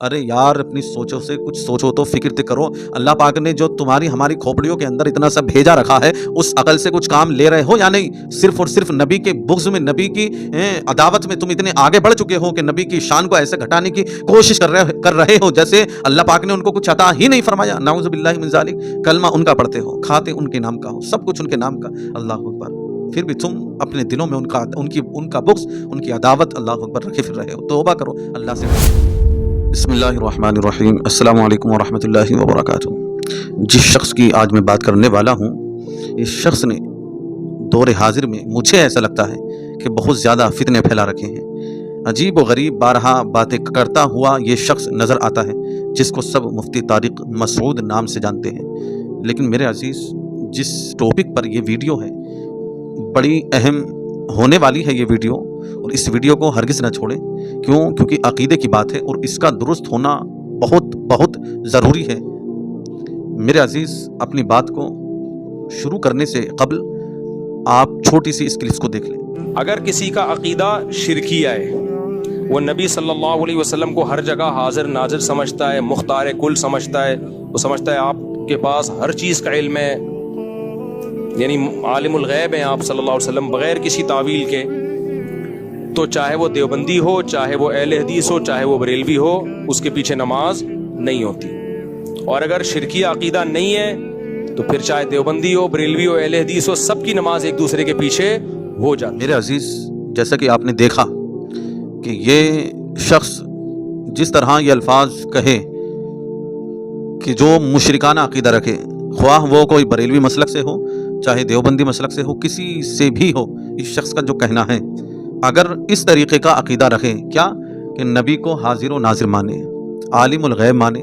अरे यार, अपनी सोचों से कुछ सोचो तो फिक्र तो करो। अल्लाह पाक ने जो तुम्हारी हमारी खोपड़ियों के अंदर इतना सब भेजा रखा है, उस अकल से कुछ काम ले रहे हो या नहीं? सिर्फ और सिर्फ नबी के बुग़्ज़ में, नबी की अदावत में तुम इतने आगे बढ़ चुके हो कि नबी की शान को ऐसे घटाने की कोशिश कर रहे हो जैसे अल्लाह पाक ने उनको कुछ अता ही नहीं फरमाया। नाउज़ु बिल्लाहि मिन ज़ालिक। कलमा उनका पढ़ते हो, खाते उनके नाम का हो, सब कुछ उनके नाम का। अल्लाह अकबर। फिर भी तुम अपने दिलों में उनका बुग़्ज़, उनकी अदावत अल्लाह अकबर रखे फिर रहे हो। तौबा करो अल्लाह से। बिस्मिल्लाहिर्रहमानिर्रहीम। अस्सलामु अलैकुम वरहमतुल्लाहि वबरकातुहू। जिस शख्स की आज मैं बात करने वाला हूँ, इस शख्स ने दौर हाजिर में मुझे ऐसा लगता है कि बहुत ज़्यादा फितने फैला रखे हैं। अजीब व गरीब बारहा बातें करता हुआ ये शख्स नज़र आता है, जिसको सब मुफ्ती तारिक मसूद नाम से जानते हैं। लेकिन मेरे अजीज़, जिस टॉपिक पर ये वीडियो है, बड़ी अहम होने वाली है ये वीडियो, और इस वीडियो को हरगिज़ ना छोड़ें। क्यों? क्योंकि अकीदे की बात है और इसका दुरुस्त होना बहुत बहुत ज़रूरी है। मेरे अजीज़, अपनी बात को शुरू करने से कबल आप छोटी सी इस क्लिप्स को देख लें। अगर किसी का अकीदा शिरकिया है, वो नबी सल्लल्लाहु अलैहि वसल्लम को हर जगह हाजिर नाजिर समझता है, मुख्तार कुल समझता है, वो समझता है आपके पास हर चीज़ का इल्म है, यानी आलिमुल गैब हैं आप सल्लल्लाहु अलैहि वसल्लम बग़ैर किसी तावील के, तो चाहे वो देवबंदी हो, चाहे वो अहले हदीस हो, चाहे वो बरेलवी हो, उसके पीछे नमाज नहीं होती। और अगर शिरकी अकीदा नहीं है तो फिर चाहे देवबंदी हो, बरेलवी हो, अहले हदीस हो, सबकी नमाज एक दूसरे के पीछे हो जाती। मेरे अजीज़, जैसा कि आपने देखा कि ये शख्स जिस तरह ये अल्फाज कहे कि जो मुशरिकाना अकीदा रखे, ख्वाह वो कोई बरेलवी मसलक से हो, चाहे देवबंदी मसलक से हो, किसी से भी हो, इस शख्स का जो कहना है, अगर इस तरीक़े का अकीदा रखें क्या कि नबी को हाजिर व नाजिर माने, आलिमुल गैब माने,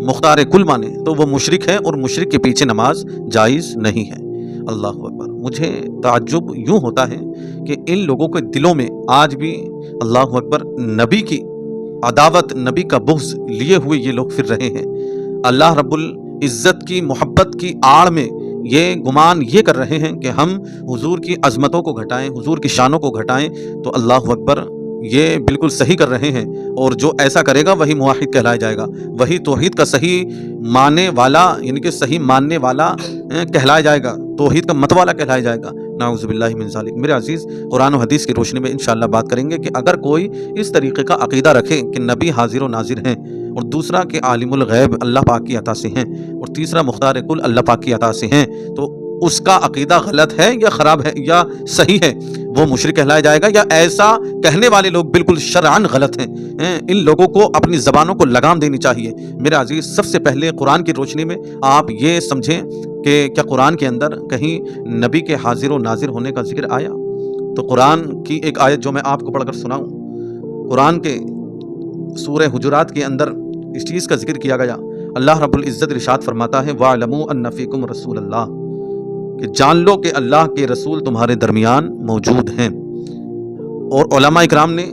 मुख्तार कुल माने, तो वो मुशरिक है और मुशरिक के पीछे नमाज जायज़ नहीं है। अल्लाह अकबर। मुझे ताज्जुब यूँ होता है कि इन लोगों के दिलों में आज भी अल्लाह अकबर नबी की अदावत, नबी का बुग़्ज़ लिए हुए ये लोग फिर रहे हैं। अल्लाह रब्बुल इज़्ज़त की मोहब्बत की आड़ में ये गुमान ये कर रहे हैं कि हम हुजूर की अज़मतों को घटाएं, हुजूर की शानों को घटाएं, तो अल्लाह अकबर, ये बिल्कुल सही कर रहे हैं। और जो ऐसा करेगा वही मुवाहिद कहलाया जाएगा, वही तौहीद का सही मानने वाला, यानी कि सही मानने वाला कहलाया जाएगा, तौहीद का मतवाला कहलाया जाएगा। नाउज़ु बिल्लाहि मिन ज़ालिक। मेरे अजीज़, कुरान और हदीस की रोशनी में इंशाअल्लाह बात करेंगे कि अगर कोई इस तरीक़े का अक़ीदा रखे कि नबी हाजिर व नाजिर हैं, और दूसरा कि आलिमुल गैब अल्लाह पाक की अता से हैं, और तीसरा मुख्तार कुल अल्लाह पाक की अता से हैं, तो उसका अक़ीदा गलत है या ख़राब है या सही है, वो मुशरिक कहलाया जाएगा, या ऐसा कहने वाले लोग बिल्कुल शरअन गलत हैं। इन लोगों को अपनी ज़बानों को लगाम देनी चाहिए। मेरे अजीज़, सबसे पहले कुरान की रोशनी में आप ये समझें कि क्या कुरान के अंदर कहीं नबी के हाजिर व नाजिर होने का जिक्र आया? तो कुरान की एक आयत जो मैं आपको पढ़कर सुनाऊँ, कुरान के सूरह हुजुरात के अंदर इस चीज़ का जिक्र किया गया। अल्लाह रब्बुल इज़्ज़त इरशाद फरमाता है, वअलमू अन्ना फ़ीकुम रसूलल्लाह, कि जान लो कि अल्लाह के रसूल तुम्हारे दरमियान मौजूद हैं। और उलमा इकराम ने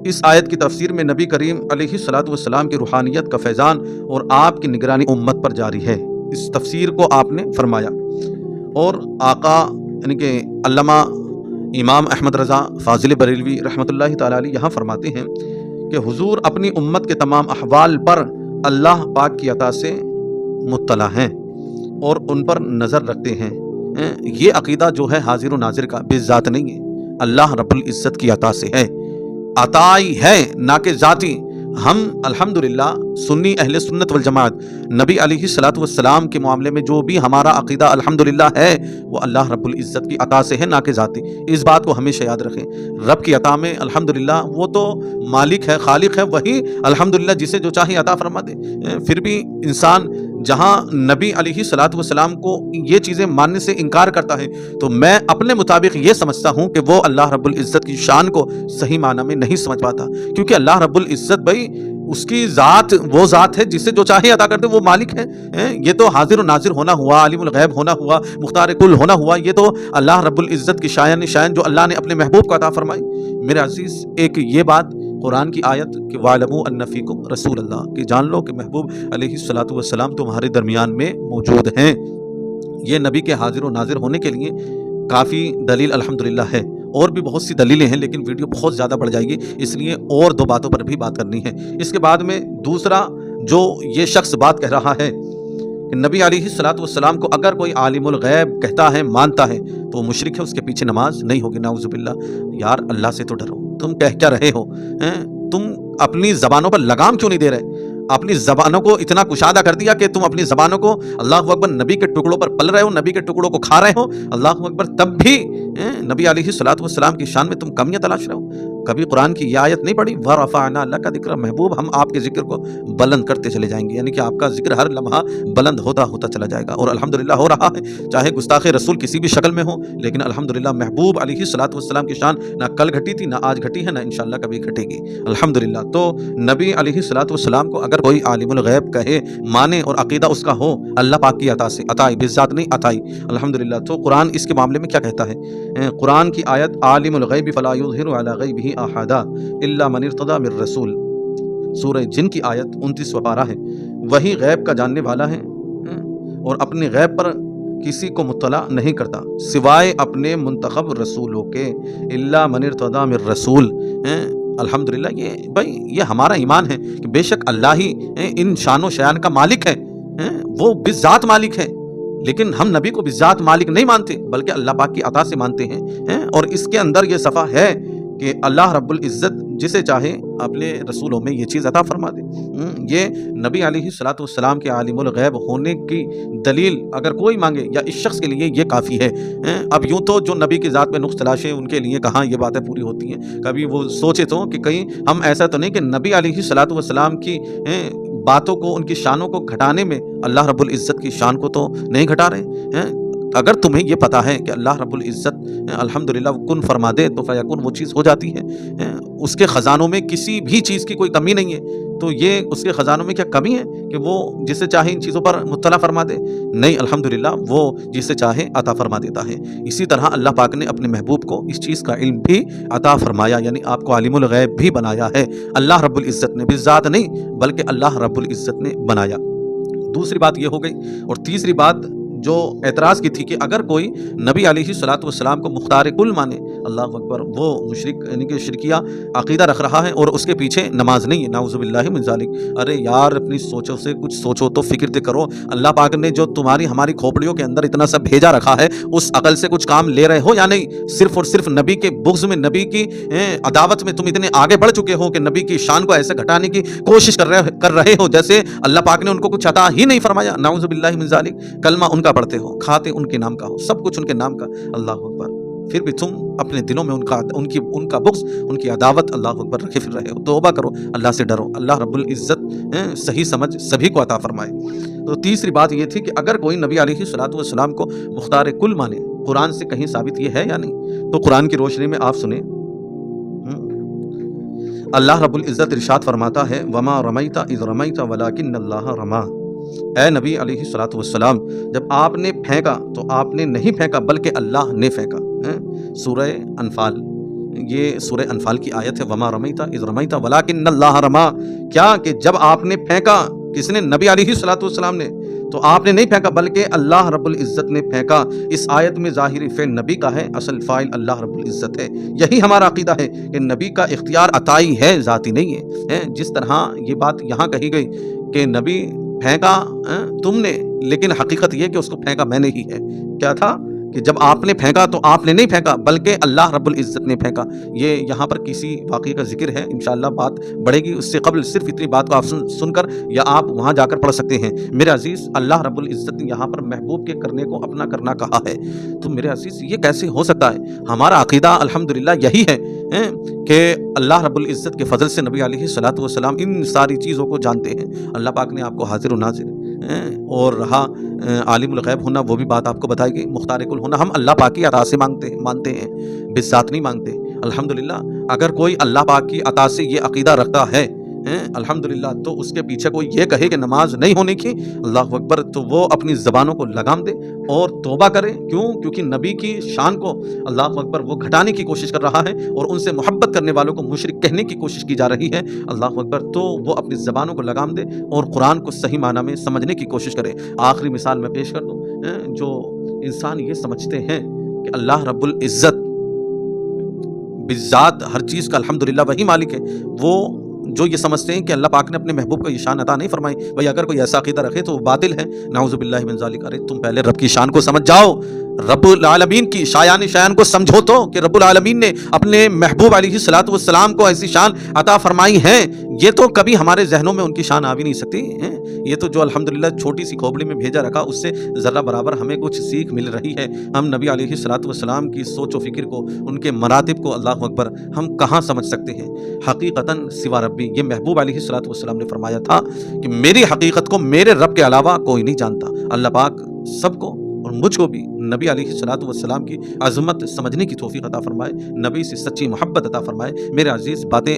इस आयत की तफसीर में नबी करीम अलैहिस्सलातु वस्सलाम की रूहानियत का फैज़ान और आपकी निगरानी उम्मत पर जारी है, इस तफसीर को आपने फरमाया। और आका यानी कि अल्लामा इमाम अहमद रज़ा फ़ाज़िल बरेलवी रहमतुल्लाहि तआला अलैह यहाँ फरमाते हैं कि हुजूर अपनी उम्मत के तमाम अहवाल पर अल्लाह पाक की अता से मुत्तला हैं और उन पर नज़र रखते हैं। ये अक़ीदा जो है हाजिर व नाजिर का बेज़ात नहीं है, अल्लाह रब्बुल इज़्ज़त की अता से है, अताई है ना कि ज़ाती। हम अल्हम्दुलिल्लाह सुन्नी अहले सुन्नत वल जमात, नबी अलैहिस्सलातु वस्सलाम के मामले में जो भी हमारा अक़ीदा अल्हम्दुलिल्लाह है, वो अल्लाह रब्बुल इज़्ज़त की अता से है, ना कि ज़ाती। इस बात को हमेशा याद रखें। रब की अता में अल्हम्दुलिल्लाह वो तो मालिक है, खालिक है, वही अल्हम्दुलिल्लाह जिसे जो चाहे अता फरमा दे। फिर भी इंसान जहाँ नबी अलैहिस्सलातु वस्सलाम को ये चीज़ें मानने से इनकार करता है, तो मैं अपने मुताबिक ये समझता हूँ कि वो अल्लाह रब्बुल इज़्ज़त की शान को सही माना में नहीं समझ पाता। क्योंकि अल्लाह रब्बुल इज़्ज़त भाई उसकी ज़ात वो ज़ात है जिसे जो चाहे अता करते, वो मालिक है। ये तो हाजिर व नाजिर होना हुआ, आलिमुल गैब होना हुआ, मुख्तार कुल होना हुआ, ये तो अल्लाह रब्बुल इज़्ज़त की शान जो अल्लाह ने अपने महबूब को अता फरमाई। मेरे अजीज़, एक ये बात कुरान की आयत कि वालमू अन्ना फ़ीकुम रसूलल्लाह, कि जान लो कि महबूब अलैहिस्सलातु वस्सलाम तुम्हारे दरमियान में मौजूद हैं। ये नबी के हाजिर व नाजिर होने के लिए काफ़ी दलील अल्हम्दुलिल्लाह है। اور بھی بہت سی دلیلیں ہیں، لیکن ویڈیو بہت زیادہ بڑھ جائے گی، اس لیے اور دو باتوں پر بھی بات کرنی ہے۔ اس کے بعد میں دوسرا جو یہ شخص بات کہہ رہا ہے کہ نبی علیہ الصلوۃ والسلام کو اگر کوئی عالم الغیب کہتا ہے، مانتا ہے، تو وہ مشرک ہے، اس کے پیچھے نماز نہیں ہوگی، نعوذ باللہ۔ یار اللہ سے تو ڈرو، تم کہہ کیا رہے ہو؟ تم اپنی زبانوں پر لگام کیوں نہیں دے رہے؟ اپنی زبانوں کو اتنا کشادہ کر دیا کہ تم اپنی زبانوں کو اللہ اکبر نبی کے ٹکڑوں پر پل رہے ہو، نبی کے ٹکڑوں کو کھا رہے ہو، اللہ اکبر، تب بھی نبی علیہ الصلوۃ والسلام کی شان میں تم کمیاں تلاش رہے ہو۔ کبھی قرآن کی یہ آیت نہیں پڑھی، وَرَفَعْنَا لَكَ ذِكْرَكَ، محبوب ہم آپ کے ذکر کو بلند کرتے چلے جائیں گے، یعنی کہ آپ کا ذکر ہر لمحہ بلند ہوتا ہوتا چلا جائے گا، اور الحمدللہ ہو رہا ہے، چاہے گستاخ رسول کسی بھی شکل میں ہو، لیکن الحمدللہ محبوب علیہ الصلوۃ والسلام کی شان نہ کل گھٹی تھی، نہ آج گھٹی ہے، نہ انشاءاللہ کبھی گھٹے گی، الحمدللہ۔ تو نبی علیہ الصلوۃ والسلام کو اگر کوئی عالم الغیب کہے، مانے اور عقیدہ اس کا ہو، اللہ پاک کی عطا سے، عطائی بذات نہیں، عطائی، الحمدللہ۔ تو قرآن اس کے معاملے میں کیا کہتا ہے؟ قرآن کی آیت عالم الغیب فلا یظہر علی غیبہ احدا الا من ارتضی من رسول، سورہ جن کی آیت 29واں پارہ ہے۔ وہی غیب کا جاننے والا ہے اور اپنے غیب پر کسی کو مطلع نہیں کرتا سوائے اپنے منتخب رسولوں کے، الا من ارتضی من رسول۔ الحمدللہ، یہ ہمارا ایمان ہے کہ بے شک اللہ ہی ان شان و شیان کا مالک ہے، وہ بذات مالک ہے، لیکن ہم نبی کو بذات مالک نہیں مانتے بلکہ اللہ پاک کی عطا سے مانتے ہیں، اور اس کے اندر یہ صفحہ ہے کہ اللہ رب العزت جسے چاہے اپنے رسولوں میں یہ چیز عطا فرما دے۔ یہ نبی علیہ الصلوۃ والسلام کے عالم الغیب ہونے کی دلیل اگر کوئی مانگے یا اس شخص کے لیے یہ کافی ہے۔ اب یوں تو جو نبی کی ذات میں نقص تلاشے ان کے لیے کہاں یہ باتیں پوری ہوتی ہیں، کبھی وہ سوچے تو کہ کہیں ہم ایسا تو نہیں کہ نبی علیہ الصلوۃ والسلام کی باتوں کو، ان کی شانوں کو گھٹانے میں اللہ رب العزت کی شان کو تو نہیں گھٹا رہے ہیں۔ اگر تمہیں یہ پتا ہے کہ اللہ رب العزت الحمدللہ کن فرما دے تو فیکن، وہ چیز ہو جاتی ہے، اس کے خزانوں میں کسی بھی چیز کی کوئی کمی نہیں ہے، تو یہ اس کے خزانوں میں کیا کمی ہے کہ وہ جسے چاہے ان چیزوں پر مطلع فرما دے؟ نہیں، الحمدللہ وہ جسے چاہے عطا فرما دیتا ہے۔ اسی طرح اللہ پاک نے اپنے محبوب کو اس چیز کا علم بھی عطا فرمایا، یعنی آپ کو عالم الغیب بھی بنایا ہے، اللہ رب العزت نے، بذات نہیں بلکہ اللہ رب العزت نے بنایا۔ دوسری بات یہ ہو گئی، اور تیسری بات جو اعتراض کی تھی کہ اگر کوئی نبی علیہ الصلوۃ والسلام کو مختار کل مانے، اللہ اکبر، وہ مشرک یعنی کہ شرکیہ عقیدہ رکھ رہا ہے اور اس کے پیچھے نماز نہیں ہے، نعوذ باللہ من ذالک۔ ارے یار، اپنی سوچوں سے کچھ سوچو تو فکر تو کرو، اللہ پاک نے جو تمہاری ہماری کھوپڑیوں کے اندر اتنا سب بھیجا رکھا ہے، اس عقل سے کچھ کام لے رہے ہو یا نہیں؟ صرف اور صرف نبی کے بغض میں، نبی کی عداوت میں تم اتنے آگے بڑھ چکے ہو کہ نبی کی شان کو ایسے گھٹانے کی کوشش کر رہے ہو جیسے اللہ پاک نے ان کو کچھ عطا ہی نہیں فرمایا، نعوذ باللہ من ذالک۔ کلمہ ان کا پڑھتے ہو، کھاتے ان کے نام کا ہو، سب کچھ ان کے نام کا، اللہ اکبر، پھر بھی تم اپنے دلوں میں ان کا بغض، ان کی عداوت، اللہ اکبر، رکھے پھر رہے ہو۔ توبہ کرو، اللہ سے ڈرو، اللہ رب العزت صحیح سمجھ سبھی کو عطا فرمائے۔ تو تیسری بات یہ تھی کہ اگر کوئی نبی علیہ الصلوۃ والسلام کو مختار کل مانے، قرآن سے کہیں ثابت یہ ہے یا نہیں؟ تو قرآن کی روشنی میں آپ سنیں، اللہ رب العزت ارشاد فرماتا ہے، وما رمیت اذ رمیت ولکن اللہ رما۔ اے نبی علیہ الصلوۃ والسلام، جب آپ نے پھینکا تو آپ نے نہیں پھینکا بلکہ اللہ نے پھینکا۔ سورہ انفال، یہ سورہ انفال کی آیت ہے، وما رمیت اذ رمیت ولکن اللہ رما۔ کیا کہ جب آپ نے پھینکا، کس نے؟ نبی علیہ الصلوۃ والسلام نے، تو آپ نے نہیں پھینکا بلکہ اللہ رب العزت نے پھینکا۔ اس آیت میں ظاہری فعل نبی کا ہے، اصل فاعل اللہ رب العزت ہے۔ یہی ہمارا عقیدہ ہے کہ نبی کا اختیار عطائی ہے، ذاتی نہیں ہے۔ جس طرح یہ بات یہاں کہی گئی کہ نبی پھینکا تم نے، لیکن حقیقت یہ کہ اس کو پھینکا میں نے ہی ہے۔ کیا تھا کہ جب آپ نے پھینکا تو آپ نے نہیں پھینکا بلکہ اللہ رب العزت نے پھینکا۔ یہ یہاں پر کسی واقعے کا ذکر ہے، انشاءاللہ بات بڑھے گی، اس سے قبل صرف اتنی بات کو آپ سن کر یا آپ وہاں جا کر پڑھ سکتے ہیں۔ میرے عزیز، اللہ رب العزت نے یہاں پر محبوب کے کرنے کو اپنا کرنا کہا ہے، تو میرے عزیز یہ کیسے ہو سکتا ہے؟ ہمارا عقیدہ الحمدللہ یہی ہے کہ اللہ رب العزت کے فضل سے نبی علیہ الصلوۃ والسلام ان ساری چیزوں کو جانتے ہیں۔ اللہ پاک نے آپ کو حاضر و ناظر اور رہا عالم الغیب ہونا، وہ بھی بات آپ کو بتائی گئی، مختار کل ہونا ہم اللہ پاک کی عطا سے مانتے ہیں، بذات نہیں مانگتے۔ الحمدللہ، اگر کوئی اللہ پاک کی عطا سے یہ عقیدہ رکھتا ہے الحمدللہ، تو اس کے پیچھے کوئی یہ کہے کہ نماز نہیں ہونے کی، اللہ اکبر، تو وہ اپنی زبانوں کو لگام دے اور توبہ کرے۔ کیوں؟ کیونکہ نبی کی شان کو اللہ اکبر وہ گھٹانے کی کوشش کر رہا ہے اور ان سے محبت کرنے والوں کو مشرک کہنے کی کوشش کی جا رہی ہے، اللہ اکبر، تو وہ اپنی زبانوں کو لگام دے اور قرآن کو صحیح معنی میں سمجھنے کی کوشش کرے۔ آخری مثال میں پیش کر دوں، جو انسان یہ سمجھتے ہیں کہ اللہ رب العزت बिज़ात हर चीज़ का अल्हम्दुलिल्लाह वही मालिक है। वो जो ये समझते हैं कि अल्लाह पाक ने अपने महबूब को ये शान अता नहीं फरमाई, भाई अगर कोई ऐसा अक़ीदा रखे तो वो बातिल है। नाउज़ु बिल्लाहि मिन ज़ालिक। अरे तुम पहले रब की शान को समझ जाओ, रब्बुल आलमीन की शान को समझो तो, कि रब्बुल आलमीन ने अपने महबूब अलैहिस्सलातु वस्सलाम को ऐसी शान अता फरमाई है। ये तो कभी हमारे जहनों में उनकी शान आ भी नहीं सकती है। ये तो जो अल्हम्दुलिल्लाह छोटी सी खोपड़ी में भेजा रखा, उससे ज़र्रा बराबर हमें कुछ सीख मिल रही है। हम नबी अलैहिस्सलातु वस्सलाम की सोच व फ़िक्र को, उनके मरातिब को, अल्लाहु अकबर, हम कहाँ समझ सकते हैं। हकीकतन सिवा रब्बी, ये महबूब अलैहिस्सलातु वस्सलाम ने फरमाया था कि मेरी हकीकत को मेरे रब के अलावा कोई नहीं जानता। अल्लाह पाक सबको और मुझको भी नबी अलैहिस्सलातु वस्सलाम की अज़मत समझने की तौफ़ीक़ अता फ़रमाए, नबी से सच्ची मोहब्बत अता फ़रमाए। मेरे अज़ीज़, बातें